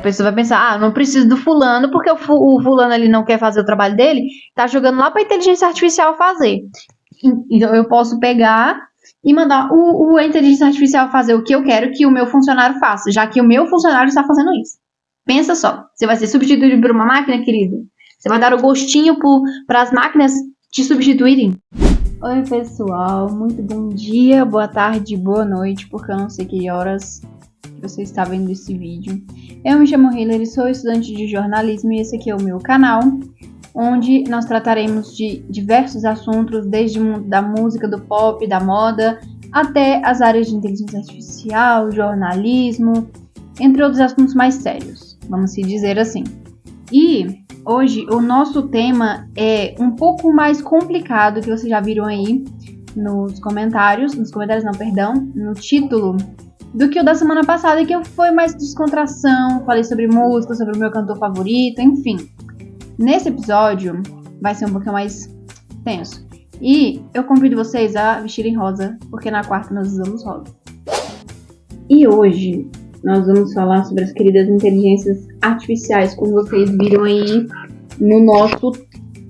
pessoa vai pensar, não preciso do fulano, porque o fulano ali não quer fazer o trabalho dele, tá jogando lá pra inteligência artificial fazer. Então eu posso pegar e mandar a inteligência artificial fazer o que eu quero que o meu funcionário faça, já que o meu funcionário está fazendo isso. Pensa só, você vai ser substituído por uma máquina, querido? Você vai dar o gostinho para as máquinas te substituírem? Oi, pessoal, muito bom dia, boa tarde, boa noite, porque eu não sei que horas você está vendo esse vídeo. Eu me chamo Hilary, sou estudante de jornalismo e esse aqui é o meu canal, onde nós trataremos de diversos assuntos, desde o mundo da música, do pop, da moda, até as áreas de inteligência artificial, jornalismo, entre outros assuntos mais sérios, vamos se dizer assim. E hoje o nosso tema é um pouco mais complicado, que vocês já viram aí no título, do que o da semana passada, que foi mais descontração, falei sobre música, sobre o meu cantor favorito, enfim. Nesse episódio vai ser um pouquinho mais tenso. E eu convido vocês a vestirem rosa, porque na quarta nós usamos rosa. E hoje nós vamos falar sobre as queridas inteligências artificiais, como vocês viram aí no nosso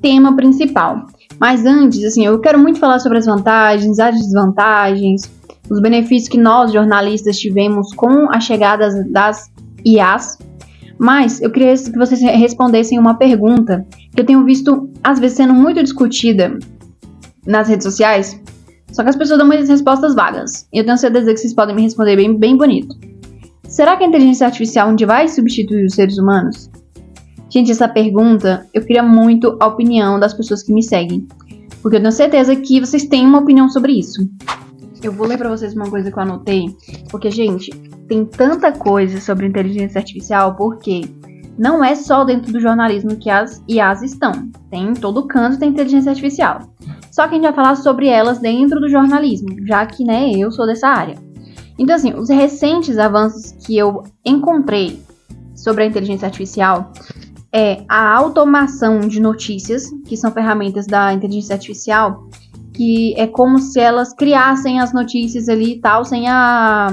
tema principal. Mas antes, eu quero muito falar sobre as vantagens, as desvantagens, os benefícios que nós, jornalistas, tivemos com a chegada das IAs. Mas eu queria que vocês respondessem uma pergunta que eu tenho visto, às vezes, sendo muito discutida nas redes sociais, só que as pessoas dão muitas respostas vagas. E eu tenho certeza que vocês podem me responder bem bonito. Será que a inteligência artificial um dia vai substituir os seres humanos? Gente, essa pergunta, eu queria muito a opinião das pessoas que me seguem, porque eu tenho certeza que vocês têm uma opinião sobre isso. Eu vou ler pra vocês uma coisa que eu anotei, porque, gente, tem tanta coisa sobre inteligência artificial, porque não é só dentro do jornalismo que as IAs estão. Tem em todo canto tem inteligência artificial. Só que a gente vai falar sobre elas dentro do jornalismo, já que, eu sou dessa área. Então, os recentes avanços que eu encontrei sobre a inteligência artificial é a automação de notícias, que são ferramentas da inteligência artificial, que é como se elas criassem as notícias ali e tal, sem a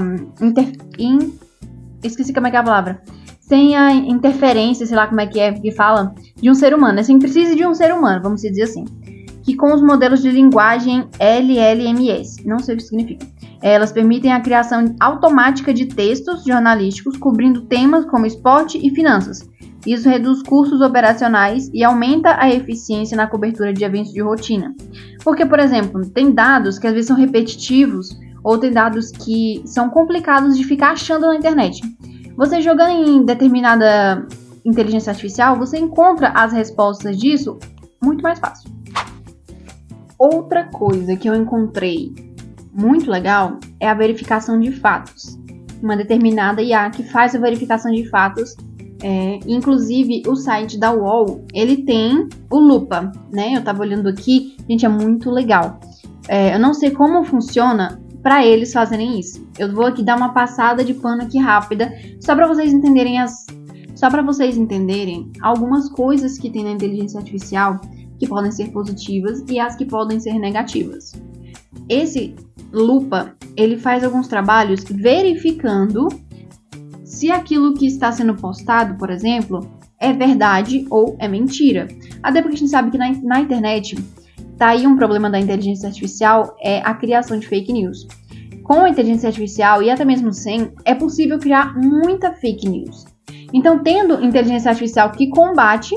esqueci como é que é a palavra. Sem a interferência, sei lá como é que fala, de um ser humano. Precisa de um ser humano, vamos dizer assim. Que com os modelos de linguagem LLMS, não sei o que significa. Elas permitem a criação automática de textos jornalísticos cobrindo temas como esporte e finanças. Isso reduz custos operacionais e aumenta a eficiência na cobertura de eventos de rotina. Porque, por exemplo, tem dados que às vezes são repetitivos ou tem dados que são complicados de ficar achando na internet. Você jogando em determinada inteligência artificial, você encontra as respostas disso muito mais fácil. Outra coisa que eu encontrei muito legal é a verificação de fatos. Uma determinada IA que faz a verificação de fatos. Inclusive o site da UOL, ele tem o Lupa, Eu tava olhando aqui, gente, é muito legal. Eu não sei como funciona para eles fazerem isso. Eu vou aqui dar uma passada de pano aqui rápida, só para vocês entenderem algumas coisas que tem na inteligência artificial que podem ser positivas e as que podem ser negativas. Esse Lupa, ele faz alguns trabalhos verificando se aquilo que está sendo postado, por exemplo, é verdade ou é mentira. Até porque a gente sabe que na internet tá aí um problema da inteligência artificial, é a criação de fake news. Com a inteligência artificial e até mesmo sem, é possível criar muita fake news. Então, tendo inteligência artificial que combate,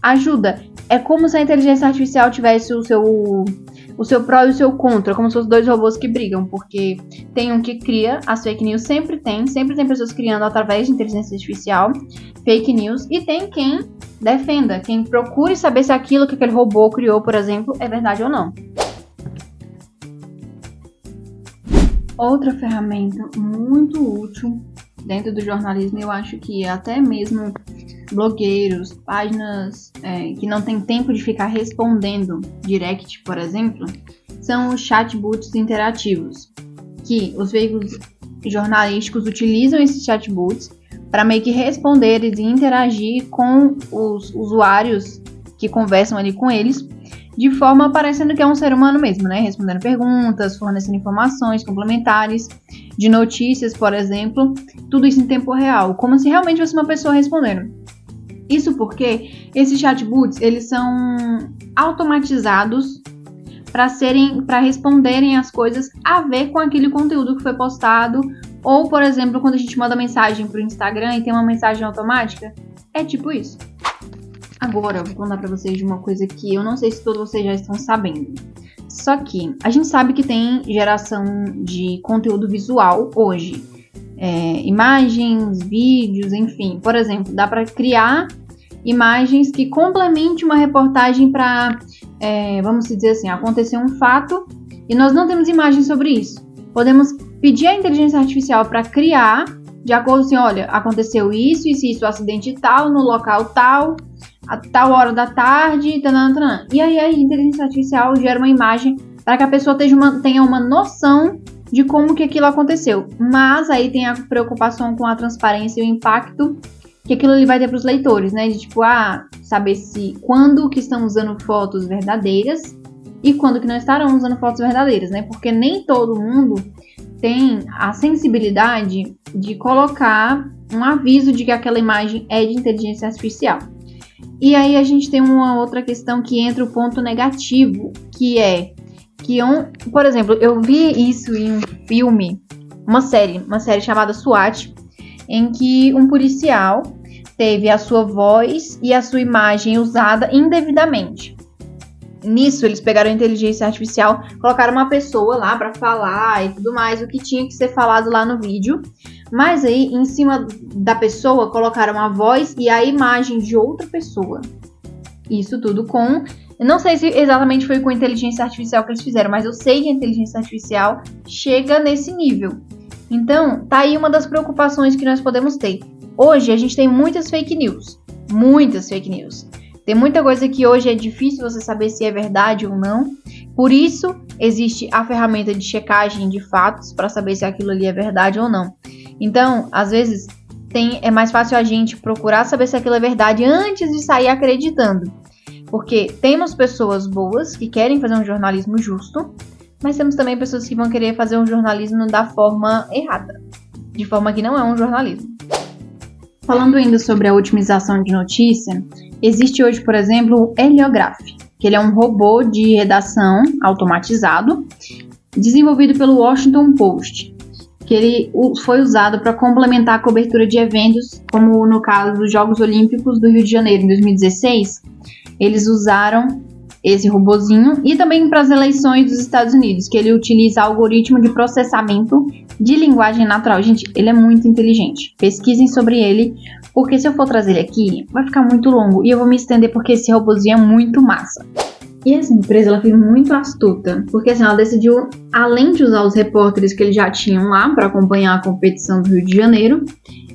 ajuda. É como se a inteligência artificial tivesse o seu pró e o seu contra, como se fossem dois robôs que brigam, porque tem um que cria as fake news, sempre tem pessoas criando através de inteligência artificial fake news, e tem quem defenda, quem procure saber se aquilo que aquele robô criou, por exemplo, é verdade ou não. Outra ferramenta muito útil dentro do jornalismo, eu acho que até mesmo blogueiros, páginas que não tem tempo de ficar respondendo direct, por exemplo, são os chatbots interativos, que os veículos jornalísticos utilizam esses chatbots para meio que responder e interagir com os usuários que conversam ali com eles, de forma parecendo que é um ser humano mesmo, né? Respondendo perguntas, fornecendo informações complementares, de notícias, por exemplo, tudo isso em tempo real, como se realmente fosse uma pessoa respondendo. Isso porque esses chatbots, eles são automatizados para responderem as coisas a ver com aquele conteúdo que foi postado, ou, por exemplo, quando a gente manda mensagem pro Instagram e tem uma mensagem automática, é tipo isso. Agora, eu vou contar pra vocês de uma coisa que eu não sei se todos vocês já estão sabendo. Só que a gente sabe que tem geração de conteúdo visual hoje. Imagens, vídeos, enfim. Por exemplo, dá pra criar imagens que complemente uma reportagem para, vamos dizer assim, acontecer um fato e nós não temos imagens sobre isso. Podemos pedir à inteligência artificial para criar, de acordo assim, olha, aconteceu isso, acidente tal, no local tal, a tal hora da tarde, tanana. E aí a inteligência artificial gera uma imagem para que a pessoa tenha uma noção de como que aquilo aconteceu. Mas aí tem a preocupação com a transparência e o impacto que aquilo ali vai ter para os leitores, né? De tipo, saber quando que estão usando fotos verdadeiras e quando que não estarão usando fotos verdadeiras, né? Porque nem todo mundo tem a sensibilidade de colocar um aviso de que aquela imagem é de inteligência artificial. E aí a gente tem uma outra questão que entra o ponto negativo, que é que, por exemplo, eu vi isso em um filme, uma série chamada SWAT, em que um policial teve a sua voz e a sua imagem usada indevidamente. Nisso, eles pegaram a inteligência artificial, colocaram uma pessoa lá para falar e tudo mais, o que tinha que ser falado lá no vídeo. Mas aí, em cima da pessoa, colocaram a voz e a imagem de outra pessoa. Isso tudo com... Eu não sei se exatamente foi com a inteligência artificial que eles fizeram, mas eu sei que a inteligência artificial chega nesse nível. Então, tá aí uma das preocupações que nós podemos ter. Hoje, a gente tem muitas fake news. Muitas fake news. Tem muita coisa que hoje é difícil você saber se é verdade ou não. Por isso, existe a ferramenta de checagem de fatos para saber se aquilo ali é verdade ou não. Então, às vezes, é mais fácil a gente procurar saber se aquilo é verdade antes de sair acreditando. Porque temos pessoas boas que querem fazer um jornalismo justo, mas temos também pessoas que vão querer fazer um jornalismo da forma errada, de forma que não é um jornalismo. Falando ainda sobre a otimização de notícia, existe hoje, por exemplo, o Heliograph, que ele é um robô de redação automatizado, desenvolvido pelo Washington Post, que ele foi usado para complementar a cobertura de eventos, como no caso dos Jogos Olímpicos do Rio de Janeiro, em 2016. Eles usaram esse robozinho e também para as eleições dos Estados Unidos, que ele utiliza algoritmo de processamento de linguagem natural. Gente, ele é muito inteligente. Pesquisem sobre ele, porque se eu for trazer ele aqui, vai ficar muito longo e eu vou me estender porque esse robozinho é muito massa. E essa empresa, ela foi muito astuta, porque assim, ela decidiu, além de usar os repórteres que eles já tinham lá para acompanhar a competição do Rio de Janeiro,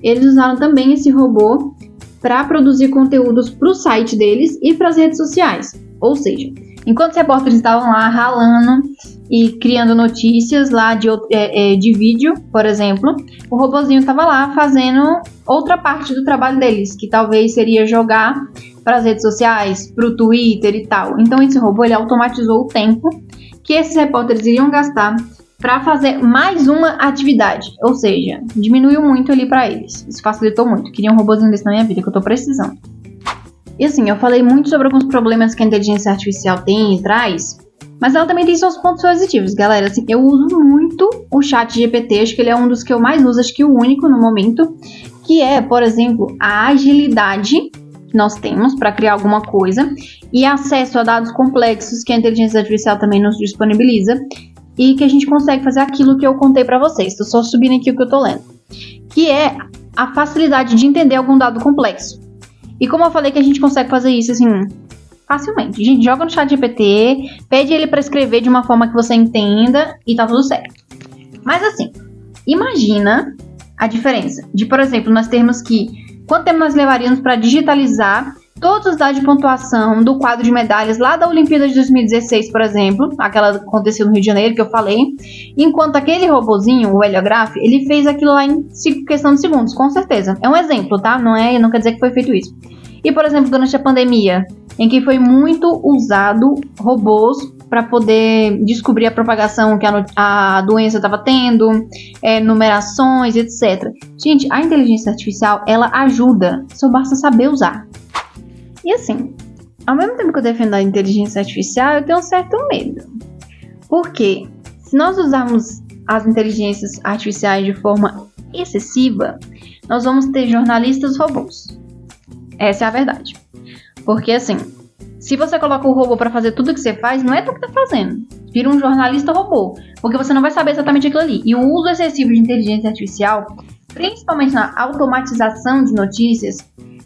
eles usaram também esse robô para produzir conteúdos para o site deles e para as redes sociais. Ou seja, enquanto os repórteres estavam lá ralando e criando notícias lá de vídeo, por exemplo, o robozinho estava lá fazendo outra parte do trabalho deles, que talvez seria jogar para as redes sociais, para o Twitter e tal. Então esse robô ele automatizou o tempo que esses repórteres iriam gastar para fazer mais uma atividade, ou seja, diminuiu muito ali para eles. Isso facilitou muito. Queria um robozinho desse na minha vida que eu tô precisando. E assim, eu falei muito sobre alguns problemas que a inteligência artificial tem e traz, mas ela também tem seus pontos positivos, galera. Assim, eu uso muito o ChatGPT, acho que ele é um dos que eu mais uso, acho que o único no momento, que é, por exemplo, a agilidade que nós temos para criar alguma coisa e acesso a dados complexos que a inteligência artificial também nos disponibiliza e que a gente consegue fazer aquilo que eu contei para vocês. Tô só subindo aqui o que eu tô lendo, que é a facilidade de entender algum dado complexo. E como eu falei que a gente consegue fazer isso assim facilmente, a gente joga no ChatGPT, pede ele para escrever de uma forma que você entenda e tá tudo certo. Mas assim, imagina a diferença de, por exemplo, nós termos quanto tempo nós levaríamos para digitalizar todos os dados de pontuação do quadro de medalhas lá da Olimpíada de 2016, por exemplo, aquela que aconteceu no Rio de Janeiro, que eu falei, enquanto aquele robozinho, o Heliograph, ele fez aquilo lá em questão de segundos, com certeza. É um exemplo, tá? Não quer dizer que foi feito isso. E, por exemplo, durante a pandemia, em que foi muito usado robôs para poder descobrir a propagação que a doença estava tendo, numerações, etc. Gente, a inteligência artificial, ela ajuda, só basta saber usar. E assim, ao mesmo tempo que eu defendo a inteligência artificial, eu tenho um certo medo. Porque se nós usarmos as inteligências artificiais de forma excessiva, nós vamos ter jornalistas robôs. Essa é a verdade. Porque assim, se você coloca o robô para fazer tudo que você faz, não é tu que tá fazendo. Vira um jornalista robô. Porque você não vai saber exatamente aquilo ali. E o uso excessivo de inteligência artificial, principalmente na automatização de notícias,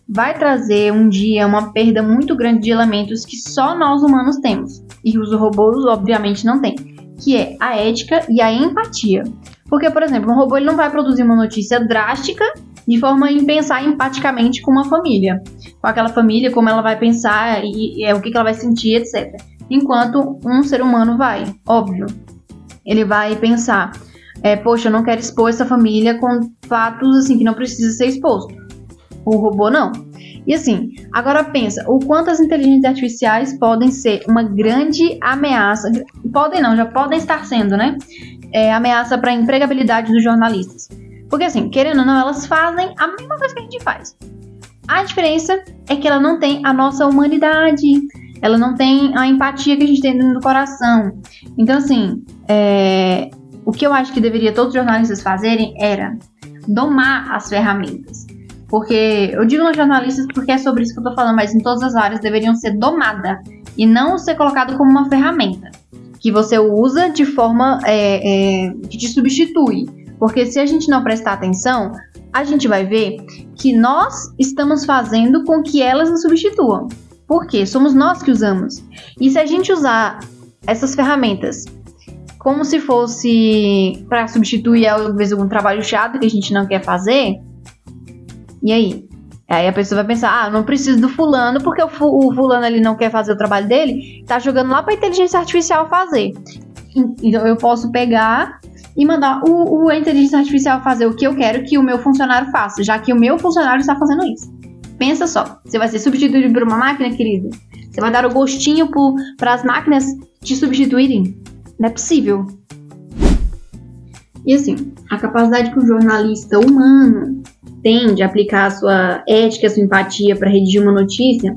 vai trazer um dia uma perda muito grande de elementos que só nós humanos temos. E os robôs, obviamente, não têm. Que é a ética e a empatia. Porque, por exemplo, um robô ele não vai produzir uma notícia drástica de forma em pensar empaticamente com uma família. Com aquela família, como ela vai pensar e o que ela vai sentir, etc. Enquanto um ser humano vai, óbvio. Ele vai pensar, poxa, eu não quero expor essa família com fatos assim que não precisa ser exposto. O robô não. E assim, agora pensa, o quanto as inteligências artificiais podem ser uma grande ameaça, podem não, já podem estar sendo, né? Ameaça para a empregabilidade dos jornalistas. Porque assim, querendo ou não, elas fazem a mesma coisa que a gente faz. A diferença é que ela não tem a nossa humanidade, ela não tem a empatia que a gente tem dentro do coração. Então assim, o que eu acho que deveria todos os jornalistas fazerem era domar as ferramentas. Porque, eu digo nos jornalistas porque é sobre isso que eu tô falando, mas em todas as áreas deveriam ser domadas e não ser colocado como uma ferramenta que você usa de forma que te substitui. Porque se a gente não prestar atenção, a gente vai ver que nós estamos fazendo com que elas nos substituam. Por quê? Somos nós que usamos. E se a gente usar essas ferramentas como se fosse para substituir talvez algum trabalho chato que a gente não quer fazer, e aí? Aí a pessoa vai pensar, não preciso do fulano, porque o fulano ali não quer fazer o trabalho dele, tá jogando lá pra inteligência artificial fazer. Então eu posso pegar e mandar a inteligência artificial fazer o que eu quero que o meu funcionário faça, já que o meu funcionário está fazendo isso. Pensa só, você vai ser substituído por uma máquina, querido? Você vai dar o gostinho para as máquinas te substituírem? Não é possível. E assim, a capacidade que o jornalista humano tem de aplicar a sua ética, a sua empatia para redigir uma notícia,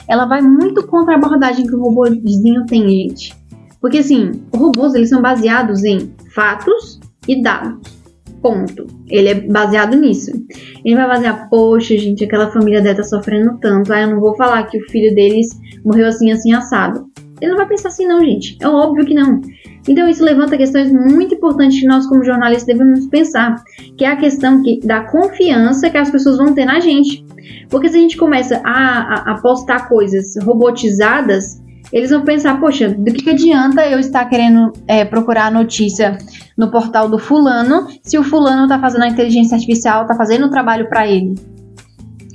ela vai muito contra a abordagem que o robôzinho tem, gente. Porque assim, os robôs eles são baseados em fatos e dados. Ponto. Ele é baseado nisso. Ele vai basear, poxa, gente, aquela família dela tá sofrendo tanto. Eu não vou falar que o filho deles morreu assim, assim, assado. Ele não vai pensar assim não, gente. É óbvio que não. Então isso levanta questões muito importantes que nós como jornalistas devemos pensar, que é a questão da confiança que as pessoas vão ter na gente. Porque se a gente começa a postar coisas robotizadas, eles vão pensar, poxa, do que adianta eu estar querendo procurar a notícia no portal do fulano, se o fulano está fazendo a inteligência artificial, está fazendo o trabalho para ele?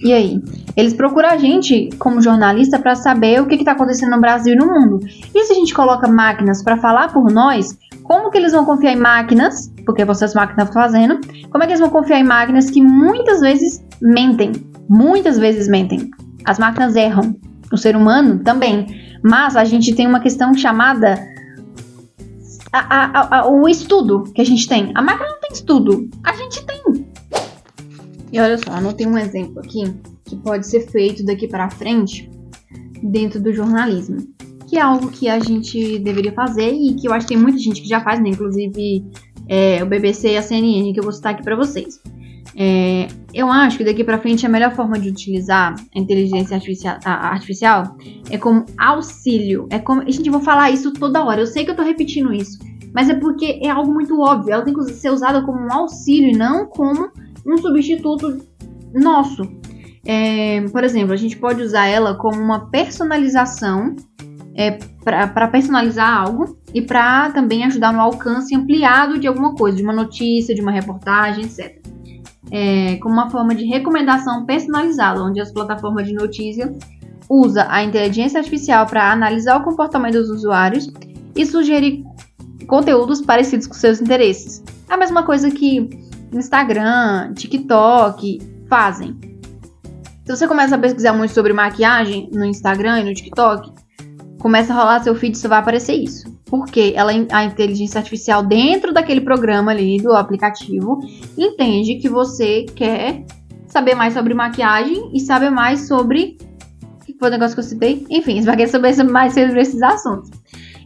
E aí? Eles procuram a gente, como jornalista, para saber o que está acontecendo no Brasil e no mundo. E se a gente coloca máquinas para falar por nós, como que eles vão confiar em máquinas? Porque essas máquinas estão fazendo. Como é que eles vão confiar em máquinas que muitas vezes mentem? Muitas vezes mentem. As máquinas erram. O ser humano também. Mas a gente tem uma questão chamada o estudo que a gente tem. A máquina não tem estudo. A gente tem. E olha só, anotei um exemplo aqui que pode ser feito daqui para frente dentro do jornalismo, que é algo que a gente deveria fazer e que eu acho que tem muita gente que já faz, né? Inclusive o BBC e a CNN, que eu vou citar aqui para vocês. Eu acho que daqui para frente a melhor forma de utilizar a inteligência artificial é como auxílio. Gente, eu vou falar isso toda hora, eu sei que eu tô repetindo isso, mas é porque é algo muito óbvio. Ela tem que ser usada como um auxílio e não como um substituto nosso. Por exemplo, a gente pode usar ela como uma personalização para personalizar algo e para também ajudar no alcance ampliado de alguma coisa, de uma notícia, de uma reportagem, etc. Como uma forma de recomendação personalizada, onde as plataformas de notícia usam a inteligência artificial para analisar o comportamento dos usuários e sugerir conteúdos parecidos com seus interesses. A mesma coisa que Instagram, TikTok fazem. Se você começa a pesquisar muito sobre maquiagem no Instagram e no TikTok, começa a rolar seu feed, só vai aparecer isso. Porque a inteligência artificial dentro daquele programa ali, do aplicativo, entende que você quer saber mais sobre maquiagem e saber mais sobre... O que foi o negócio que eu citei? Enfim, você vai querer saber mais sobre esses assuntos.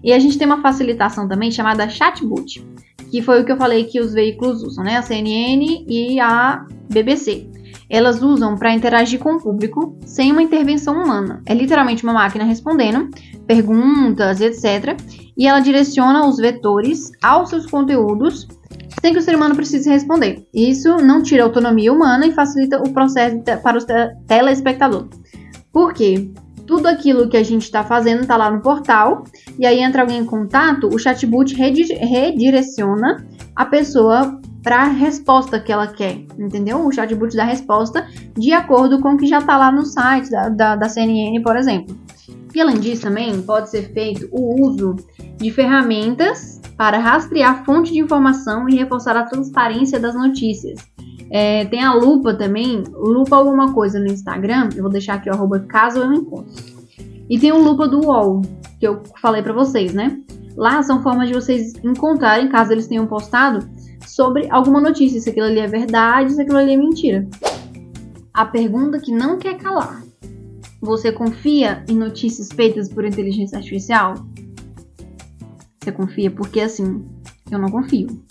E a gente tem uma facilitação também chamada chatbot, que foi o que eu falei que os veículos usam, né? A CNN e a BBC. Elas usam para interagir com o público sem uma intervenção humana. É literalmente uma máquina respondendo perguntas, etc. E ela direciona os vetores aos seus conteúdos sem que o ser humano precise responder. Isso não tira a autonomia humana e facilita o processo para o telespectador. Por quê? Tudo aquilo que a gente está fazendo está lá no portal, e aí entra alguém em contato, o chatbot redireciona a pessoa para a resposta que ela quer, entendeu? O chatbot dá a resposta de acordo com o que já está lá no site da CNN, por exemplo. E além disso também pode ser feito o uso de ferramentas para rastrear a fonte de informação e reforçar a transparência das notícias. Tem a lupa também, lupa alguma coisa no Instagram, eu vou deixar aqui o @ caso eu encontre. E tem o lupa do UOL, que eu falei pra vocês, né? Lá são formas de vocês encontrarem, caso eles tenham postado, sobre alguma notícia, se aquilo ali é verdade, se aquilo ali é mentira. A pergunta que não quer calar: você confia em notícias feitas por inteligência artificial? Você confia? Porque assim, eu não confio.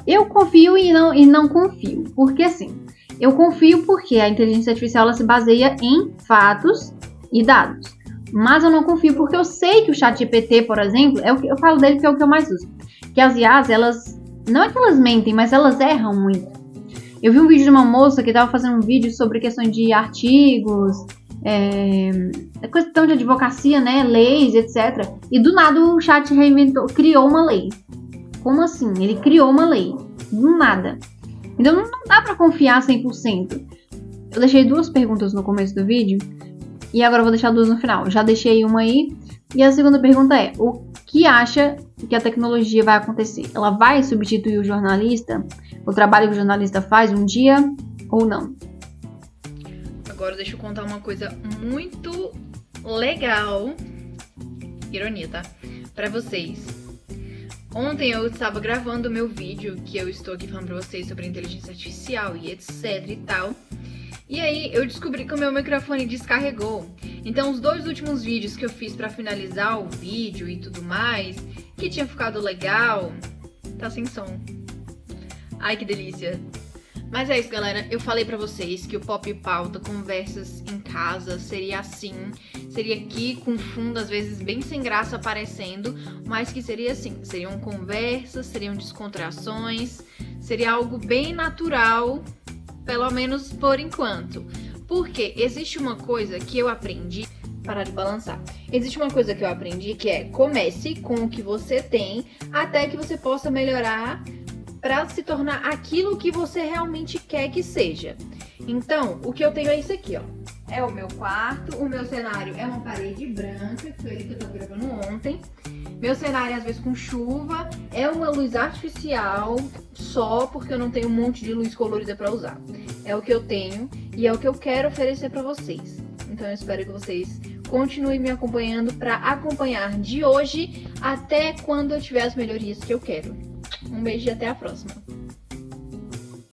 Eu confio e não confio. Porque assim, eu confio porque a inteligência artificial ela se baseia em fatos e dados. Mas eu não confio porque eu sei que o ChatGPT, por exemplo, eu falo dele porque é o que eu mais uso. Que as IAs, elas, não é que elas mentem, mas elas erram muito. Eu vi um vídeo de uma moça que estava fazendo um vídeo sobre questões de artigos, questão de advocacia, né, leis, etc. E do nada o chat criou uma lei. Como assim? Ele criou uma lei. Do nada. Então não dá pra confiar 100%. Eu deixei 2 perguntas no começo do vídeo. E agora eu vou deixar 2 no final. Já deixei uma aí. E a segunda pergunta é: o que acha que a tecnologia vai acontecer? Ela vai substituir o jornalista? O trabalho que o jornalista faz um dia ou não? Agora deixa eu contar uma coisa muito legal. Ironia, tá? Pra vocês. Ontem eu estava gravando o meu vídeo, que eu estou aqui falando pra vocês sobre inteligência artificial e etc e tal. E aí eu descobri que o meu microfone descarregou. Então os 2 últimos vídeos que eu fiz pra finalizar o vídeo e tudo mais, que tinha ficado legal, tá sem som. Ai, que delícia. Mas é isso, galera. Eu falei pra vocês que o Pop Pauta Conversas em Casa seria assim. Seria aqui com fundo, às vezes, bem sem graça aparecendo. Mas que seria assim. Seriam conversas, seriam descontrações. Seria algo bem natural, pelo menos por enquanto. Porque existe uma coisa que eu aprendi... Parar de balançar. Existe uma coisa que eu aprendi que é: comece com o que você tem até que você possa melhorar para se tornar aquilo que você realmente quer que seja. Então, o que eu tenho é isso aqui, ó. É o meu quarto, o meu cenário é uma parede branca, que foi ele que eu tô gravando ontem. Meu cenário, às vezes, com chuva, é uma luz artificial, só porque eu não tenho um monte de luz colorida para usar. É o que eu tenho e é o que eu quero oferecer para vocês. Então, eu espero que vocês continuem me acompanhando para acompanhar de hoje até quando eu tiver as melhorias que eu quero. Um beijo e até a próxima.